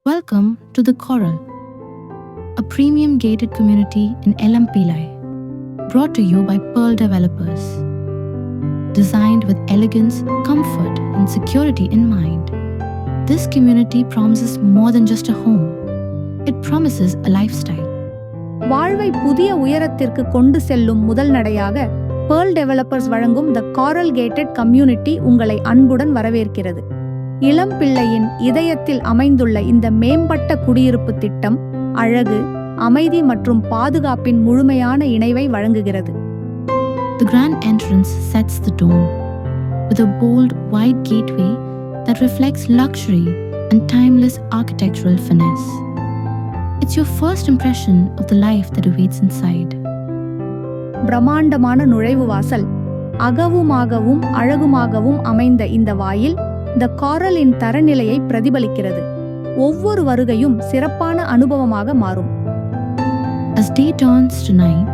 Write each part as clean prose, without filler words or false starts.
Welcome to The Coral, a premium gated community in Elampillai, brought to you by Pearl Developers. Designed with elegance, comfort, and security in mind, this community promises more than just a home. It promises a lifestyle. வாழ்வை புதிய உயரத்திற்கு கொண்டு செல்லும் முதல் நடையாக Pearl Developers வழங்கும் The Coral Gated Community உங்களை அன்புடன் வரவேற்கிறது. இளம்பிள்ளையின் இதயத்தில் அமைந்துள்ள இந்த மேம்பட்ட குடியிருப்பு திட்டம் அழகு, அமைதி மற்றும் பாதுகாப்பின் முழுமையான இணைவை வழங்குகிறது. The grand entrance sets the tone, with a bold, wide gateway that reflects luxury and timeless architectural finesse. It's your first impression of the life that awaits inside. பிரம்மாண்டமான நுழைவு வாசல், அகவுமாகவும் அழகுமாகவும் அமைந்த இந்த வாயில் The Coralஇன் தரநிலையை பிரதிபலிக்கிறது. ஒவ்வொரு வருகையும் சிறப்பான அனுபவமாக மாறும். As day turns to night,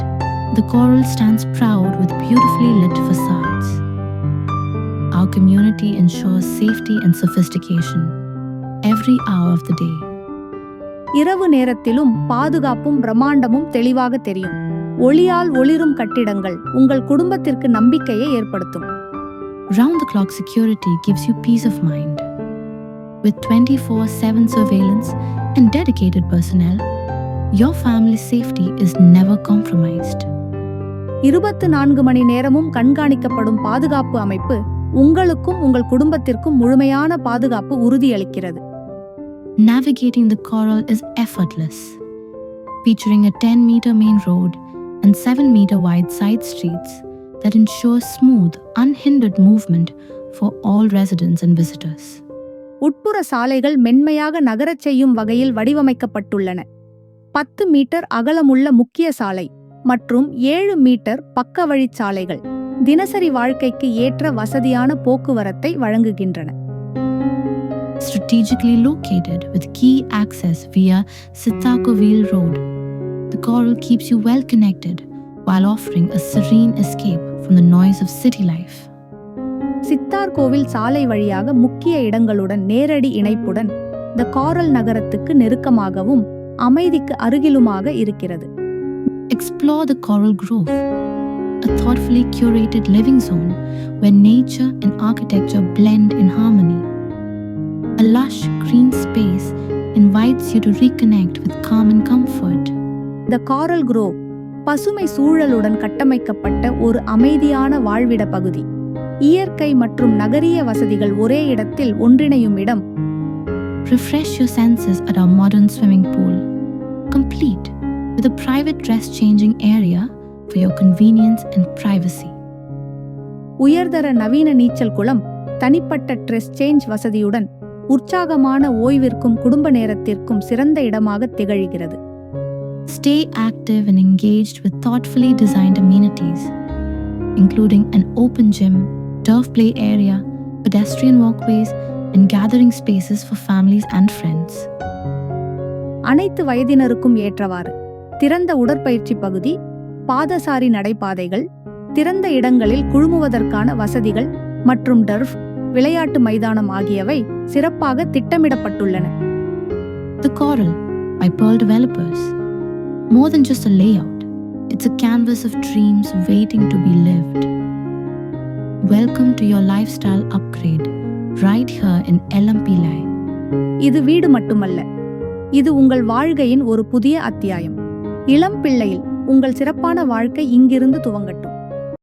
The Coral stands proud with beautifully lit facades. Our community ensures safety and sophistication every hour of the day. இரவு நேரத்திலும் பாதுகாப்பும் பிரம்மாண்டமும் தெளிவாக தெரியும். ஒளியால் ஒளிரும் கட்டிடங்கள் உங்கள் குடும்பத்திற்கு நம்பிக்கையை ஏற்படுத்தும். Round-the-clock security gives you peace of mind. With 24/7 surveillance and dedicated personnel, your family's safety is never compromised. 24 மணி நேரமும் கண்காணிக்கப்படும் பாதுகாப்பு அமைப்பு உங்களுக்கும் உங்கள் குடும்பத்திற்கும் முழுமையான பாதுகாப்பு உறுதியளிக்கிறது. Navigating the Coral is effortless, featuring a 10-meter main road and 7-meter wide side streets that ensures smooth, unhindered movement for all residents and visitors. உட்புற சாலைகள் மென்மையாக நகரச் செய்யும் வகையில் வடிவமைக்கப்பட்டுள்ளன. 10 மீட்டர் அகலமுள்ள முக்கிய சாலை மற்றும் 7 மீட்டர் பக்க வழிச்சாலைகள் தினசரி வாழ்க்கைக்கு ஏற்ற வசதியான போக்குவரத்தை வழங்குகின்றன. Strategically located with key access via Sithakovil Road, the Coral keeps you well connected while offering a serene escape from the noise of city life. Sitar கோவில் சாலை வழியாக முக்கிய இடங்களுடன் நேரடி இணைப்புடன் The Coral நகரத்துக்கு நெருக்கமாகவும் அமைதிக்கு அருகிலுமாக இருக்கிறது. Explore the Coral Grove, a thoughtfully curated living zone where nature and architecture blend in harmony. A lush green space invites you to reconnect with calm and comfort. The Coral Grove பசுமை சூழலுடன் கட்டமைக்கப்பட்ட ஒரு அமைதியான வாழ்விட பகுதி. இயற்கை மற்றும் நகரிய வசதிகள் ஒரே இடத்தில் ஒன்றிணையும் இடம். Refresh your senses at our modern swimming pool, complete with a private dress-changing area for your convenience and privacy. உயர்தர நவீன நீச்சல் குளம் தனிப்பட்ட ட்ரெஸ் சேஞ்ச் வசதியுடன் உற்சாகமான ஓய்விற்கும் குடும்ப நேரத்திற்கும் சிறந்த இடமாக திகழ்கிறது. Stay active and engaged with thoughtfully designed amenities, including an open gym, turf play area, pedestrian walkways, and gathering spaces for families and friends. அனைத்து வயதினருக்கும் ஏற்றவாறு திறந்த உடற்பயிற்சி பகுதி, பாதசாரி நடைபாதைகள், திறந்த இடங்களில் குழுமுவதற்கான வசதிகள் மற்றும் டர்ஃப் விளையாட்டு மைதானம் ஆகியவை சிறப்பாக திட்டமிடப்பட்டுள்ளன. The Coral by Pearl Developers. More than just a layout, it's a canvas of dreams waiting to be lived. Welcome to your lifestyle upgrade, right here in Elampillai. இது வீடு மட்டுமல்ல, இது உங்கள் வாழ்க்கையின் ஒரு புதிய அத்தியாயம். இளம்பிள்ளையில் உங்கள் சிறப்பான வாழ்க்கை இங்கிருந்து துவங்கட்டும்.